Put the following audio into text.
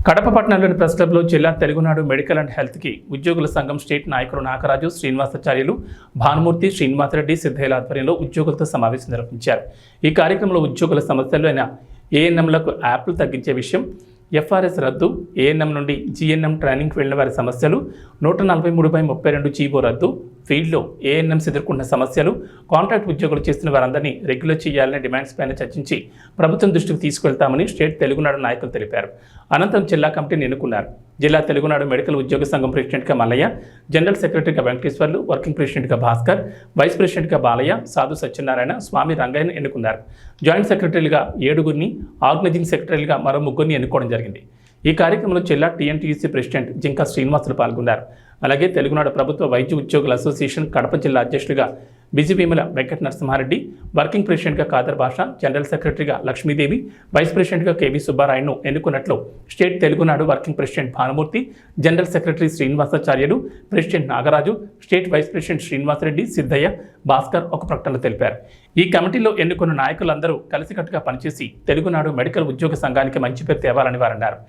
కడప పట్టణంలోని ప్రెస్ క్లబ్లో జిల్లా తెలుగునాడు మెడికల్ అండ్ హెల్త్కి ఉద్యోగుల సంఘం స్టేట్ నాయకులు నాగరాజు, శ్రీనివాసాచార్యులు, భానుమూర్తి, శ్రీనివాసరెడ్డి, సిద్ధయ్యల ఆధ్వర్యంలో ఉద్యోగులతో సమావేశం నిర్వహించారు. ఈ కార్యక్రమంలో ఉద్యోగుల సమస్యలు అయిన ఏఎన్ఎంలకు యాప్లు తగ్గించే విషయం, ఎఫ్ఆర్ఎస్ రద్దు, ఏఎన్ఎం నుండి జీఎన్ఎం ట్రైనింగ్కి వెళ్లిన వారి సమస్యలు, 143/32 జీవో రద్దు, ఫీల్డ్లో ఏఎన్ఎంస్ ఎదుర్కొన్న సమస్యలు, కాంట్రాక్ట్ ఉద్యోగులు చేస్తున్న వారందరినీ రెగ్యులర్ చేయాలనే డిమాండ్స్ పైన చర్చించి ప్రభుత్వం దృష్టికి తీసుకెళ్తామని స్టేట్ తెలుగునాడు నాయకులు తెలిపారు. అనంతరం జిల్లా కమిటీని ఎన్నుకున్నారు. జిల్లా తెలుగునాడు మెడికల్ ఉద్యోగ సంఘం ప్రెసిడెంట్గా మల్లయ్య, జనరల్ సెక్రటరీగా వెంకటేశ్వర్లు, వర్కింగ్ ప్రెసిడెంట్గా భాస్కర్, వైస్ ప్రెసిడెంట్గా బాలయ్య, సాధు సత్యనారాయణ, స్వామి రంగయ్యను ఎన్నుకున్నారు. జాయింట్ సెక్రటరీలుగా 7గురిని, ఆర్గనైజింగ్ సెక్రటరీలుగా మరో 3గురిని ఎన్నుకోవడం జరిగింది. ఈ కార్యక్రమంలో జిల్లా టీఎన్టీయూసీ ప్రెసిడెంట్ జింకా శ్రీనివాసులు పాల్గొన్నారు. అలాగే తెలుగునాడు ప్రభుత్వ వైద్య ఉద్యోగుల అసోసియేషన్ కడప జిల్లా అధ్యక్షుడిగా బిజివేముల వెంకట నరసింహారెడ్డి, వర్కింగ్ ప్రెసిడెంట్గా ఖాదర్ భాష, జనరల్ సెక్రటరీగా లక్ష్మీదేవి, వైస్ ప్రెసిడెంట్గా కేవీ సుబ్బారాయుడును ఎన్నుకున్నట్లు state Telugunadu working president Bhanumurthy, general secretary Srinivasacharyulu, president Nagaraju, state vice president Srinivasareddy, Siddaiah, Bhaskar ఒక ప్రకటనలో తెలిపారు. ఈ కమిటీలో ఎన్నుకున్న నాయకులందరూ కలిసికట్టుగా పనిచేసి తెలుగునాడు మెడికల్ ఉద్యోగ సంఘానికి మంచి పేరు తేవాలని వారన్నారు.